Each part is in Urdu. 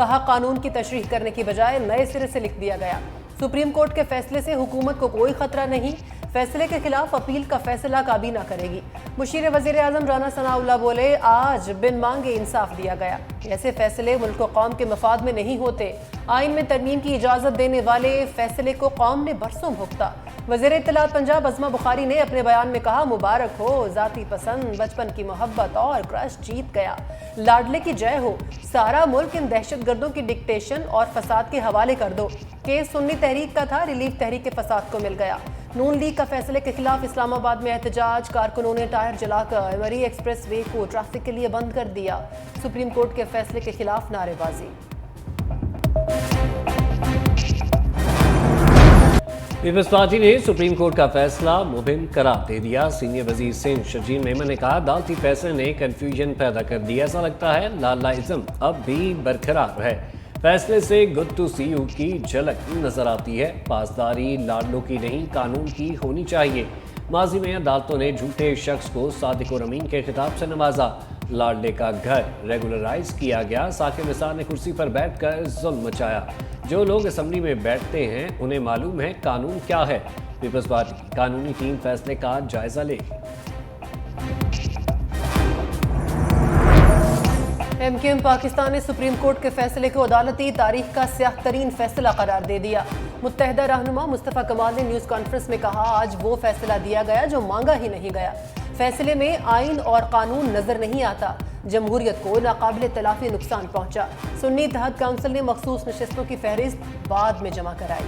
کہا قانون کی تشریح کرنے کی بجائے نئے سرے سے لکھ دیا گیا۔ سپریم کورٹ کے فیصلے سے حکومت کو کوئی خطرہ نہیں، فیصلے کے خلاف اپیل کا فیصلہ کابینہ کرے گی۔ مشیر وزیر اعظم رانا ثناء اللہ بولے، آج بن مانگے انصاف دیا گیا، ایسے فیصلے ملک و قوم کے مفاد میں نہیں ہوتے۔ آئین میں ترمیم کی اجازت دینے والے فیصلے کو قوم نے برسوں بھگتا۔ وزیر اطلاعات پنجاب عظمہ بخاری نے اپنے بیان میں کہا، مبارک ہو، ذاتی پسند، بچپن کی محبت اور کرش جیت گیا، لاڈلے کی جے ہو، سارا ملک ان دہشت گردوں کی ڈکٹیشن اور فساد کے حوالے کر دو۔ کیس سنی تحریک کا تھا، ریلیف تحریک کے فساد کو مل گیا۔ نون لیگ کا فیصلے کے خلاف اسلام آباد میں احتجاج، کارکنوں نے ٹائر جلا کر مری ایکسپریس وے کو ٹریفک کے لیے بند کر دیا۔ سپریم کورٹ کے فیصلے کے خلاف نعرے بازی۔ پیپلز پارٹی نے سپریم کورٹ کا فیصلہ مبہم قرار دے دیا۔ سینئر وزیر سندھ شرجیل میمن نے کہا، عدالتی فیصلے نے کنفیوژن پیدا کر دی، ایسا لگتا ہے لاڈلائزم اب بھی برقرار ہے۔ فیصلے سے گڈ ٹو سی یو کی جھلک نظر آتی ہے۔ پاسداری لاڈلوں کی نہیں، قانون کی ہونی چاہیے۔ ماضی میں عدالتوں نے جھوٹے شخص کو صادق اور امین کے خطاب سے نوازا۔ لاڈلے کا گھر ریگولرائز کیا گیا۔ ثاقب نثار نے کرسی پر بیٹھ کر ظلم مچایا۔ جو لوگ اسمبلی میں بیٹھتے ہیں انہیں معلوم ہے قانون کیا ہے۔ پیپلز پارٹی کی قانونی ٹیم فیصلے کا جائزہ لے گی۔ ایم کیو ایم پاکستان نے سپریم کورٹ کے فیصلے کو عدالتی تاریخ کا سیاہ ترین فیصلہ قرار دے دیا۔ متحدہ رہنما مصطفیٰ کمال نے نیوز کانفرنس میں کہا، آج وہ فیصلہ دیا گیا جو مانگا ہی نہیں گیا۔ فیصلے میں آئین اور قانون نظر نہیں آتا، جمہوریت کو ناقابل تلافی نقصان پہنچا۔ سنی اتحاد کونسل نے مخصوص نشستوں کی فہرست بعد میں جمع کرائی۔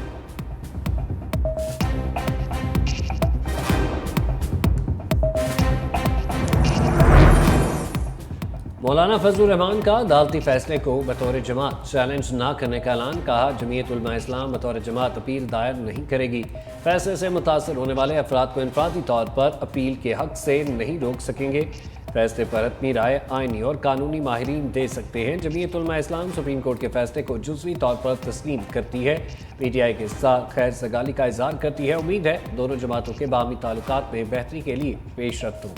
مولانا فضل الرحمان کا عدالتی فیصلے کو بطور جماعت چیلنج نہ کرنے کا اعلان، کہا جمعیت علماء اسلام بطور جماعت اپیل دائر نہیں کرے گی۔ فیصلے سے متاثر ہونے والے افراد کو انفرادی طور پر اپیل کے حق سے نہیں روک سکیں گے۔ فیصلے پر حتمی رائے آئینی اور قانونی ماہرین دے سکتے ہیں۔ جمعیت علماء اسلام سپریم کورٹ کے فیصلے کو جزوی طور پر تسلیم کرتی ہے۔ پی ٹی آئی کے ساتھ خیر سگالی کا اظہار کرتی ہے۔ امید ہے دونوں جماعتوں کے باہمی تعلقات میں بہتری کے لیے پیش رفت ہو۔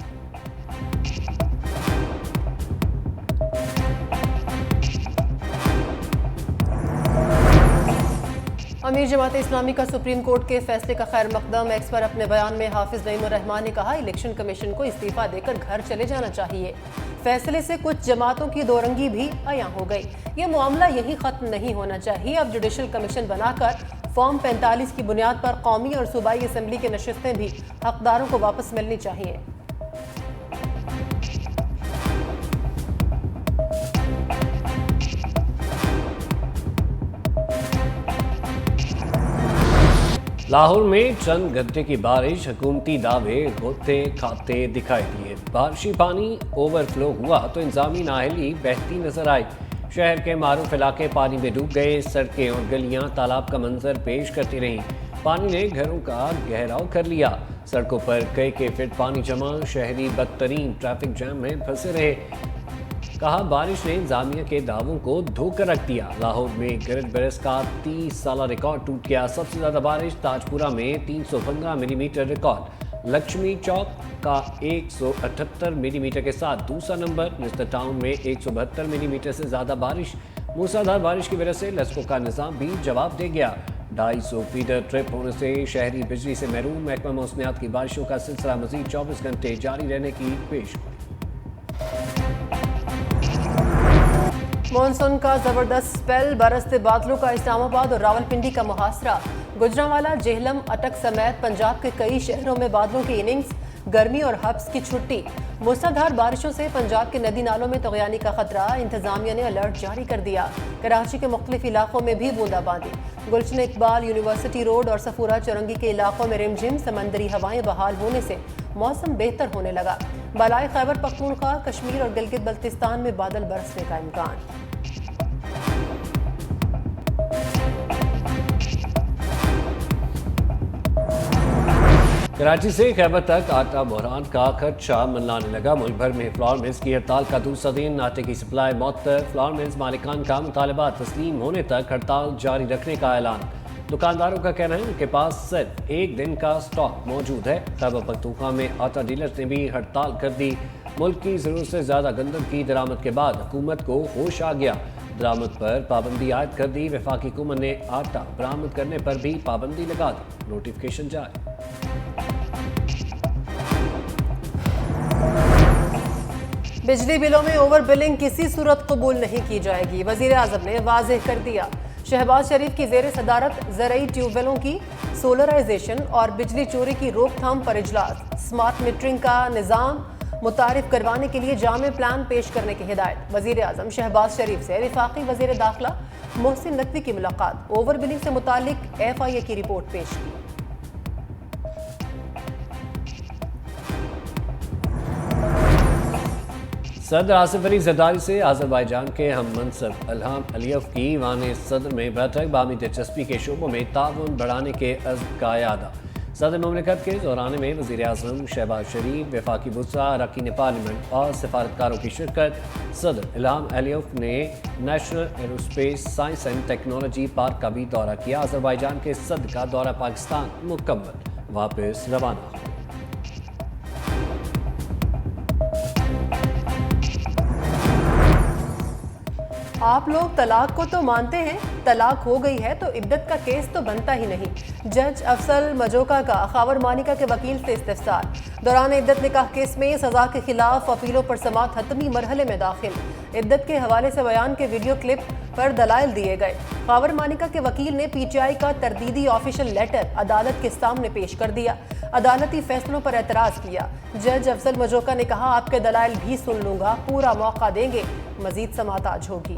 امیر جماعت اسلامی کا سپریم کورٹ کے فیصلے کا خیر مقدم۔ ایکس پر اپنے بیان میں حافظ نعیم الرحمان نے کہا، الیکشن کمیشن کو استعفیٰ دے کر گھر چلے جانا چاہیے۔ فیصلے سے کچھ جماعتوں کی دو رنگی بھی عیاں ہو گئی۔ یہ معاملہ یہی ختم نہیں ہونا چاہیے۔ اب جوڈیشل کمیشن بنا کر فارم 45 کی بنیاد پر قومی اور صوبائی اسمبلی کی نشستیں بھی حقداروں کو واپس ملنی چاہیے۔ لاہور میں چند گھنٹے کی بارش، حکومتی دعوے ہوتے کھاتے دکھائی دیے۔ بارشی پانی اوور فلو ہوا تو انتظامی نااہلی بہتی نظر آئی۔ شہر کے معروف علاقے پانی میں ڈوب گئے۔ سڑکیں اور گلیاں تالاب کا منظر پیش کرتی رہیں۔ پانی نے گھروں کا گھیراؤ کر لیا۔ سڑکوں پر کئی فٹ پانی جمع، شہری بدترین ٹریفک جام میں پھنسے رہے۔ کہا بارش نے انتظامیہ کے دعووں کو دھو کر رکھ دیا۔ لاہور میں گرج برس کا 30 سالہ ریکارڈ ٹوٹ گیا۔ سب سے زیادہ بارش تاجپورہ میں 315 ملی میٹر ریکارڈ، لکشمی چوک کا 178 ملی میٹر کے ساتھ دوسرا نمبر، نسٹر ٹاؤن میں 172 ملی میٹر سے زیادہ بارش۔ موسلادھار بارش کی وجہ سے لسکو کا نظام بھی جواب دے گیا۔ 250 فیڈر ٹرپ ہونے سے شہری بجلی سے محروم۔ محکمہ موسمیات کی بارشوں کا سلسلہ مزید 24 گھنٹے جاری رہنے کی پیشگوئی۔ مانسون کا زبردست سپیل، برستے بادلوں کا اسلام آباد اور راولپنڈی کا محاصرہ۔ گجرانوالہ، جہلم، اٹک سمیت پنجاب کے کئی شہروں میں بادلوں کی اننگز، گرمی اور حبس کی چھٹی۔ موسلادھار بارشوں سے پنجاب کے ندی نالوں میں طغیانی کا خطرہ، انتظامیہ نے الرٹ جاری کر دیا۔ کراچی کے مختلف علاقوں میں بھی بوندا باندی۔ گلشن اقبال یونیورسٹی روڈ اور صفورہ چورنگی کے علاقوں میں رمجھم، سمندری ہوائیں بحال ہونے سے موسم بہتر ہونے لگا۔ بالائی خیبر پختونخوا، کشمیر اور گلگت بلتستان میں بادل برسنے کا امکان۔ کراچی سے خیبر تک آٹا بحران کا خدشہ منڈلانے لگا۔ ملک بھر میں فلور ملز کی ہڑتال کا دوسرا دن، آٹے کی سپلائی معطل۔ فلور ملز مالکان کا مطالبات تسلیم ہونے تک ہڑتال جاری رکھنے کا اعلان۔ دکانداروں کا کہنا ہے ان کے پاس صرف ایک دن کا سٹاک موجود ہے۔ خیبر پختونخوا میں آٹا ڈیلرز نے بھی ہڑتال کر دی۔ ملک کی ضرورت سے زیادہ گندم کی درآمد کے بعد حکومت کو ہوش آ گیا، درآمد پر پابندی عائد کر دی۔ وفاقی حکومت نے آٹا برآمد کرنے پر بھی پابندی لگا دی، نوٹیفکیشن جاری۔ بجلی بلوں میں اوور بلنگ کسی صورت قبول نہیں کی جائے گی، وزیر اعظم نے واضح کر دیا۔ شہباز شریف کی زیر صدارت زرعی ٹیوب ویلوں کی سولرائزیشن اور بجلی چوری کی روک تھام پر اجلاس۔ سمارٹ میٹرنگ کا نظام متعارف کروانے کے لیے جامع پلان پیش کرنے کی ہدایت۔ وزیر اعظم شہباز شریف سے وفاقی وزیر داخلہ محسن نقوی کی ملاقات، اوور بلنگ سے متعلق FIA کی رپورٹ پیش کی۔ صدر آصف علی زرداری سے آذربائیجان کے ہم منصب الہام علیف کی ایوان صدر میں بیٹھک، باہمی دلچسپی کے شعبوں میں تعاون بڑھانے کے عزم کا اعادہ۔ صدر مملکت کے دورانے میں وزیر اعظم شہباز شریف، وفاقی وزراء، اراکین پارلیمنٹ اور سفارتکاروں کی شرکت۔ صدر الہام علیف نے national aerospace science and technology park کا بھی دورہ کیا۔ آذربائیجان کے صدر کا دورہ پاکستان مکمل، واپس روانہ۔ آپ لوگ طلاق کو تو مانتے ہیں، طلاق ہو گئی ہے تو عدت کا کیس تو بنتا ہی نہیں۔ جج افضل مجوکا کا خاور مانیکا کے وکیل سے استفسار۔ دوران عدت نکاح کیس میں سزا کے خلاف اپیلوں پر سماعت حتمی مرحلے میں داخل۔ عدت کے حوالے سے بیان کے ویڈیو کلپ پر دلائل دیے گئے۔ خاور مانیکا کے وکیل نے PTI کا تردیدی آفیشل لیٹر عدالت کے سامنے پیش کر دیا، عدالتی فیصلوں پر اعتراض کیا۔ جج افضل مجوکا نے کہا، آپ کے دلائل بھی سن لوں گا، پورا موقع دیں گے، مزید سماعت آج ہوگی۔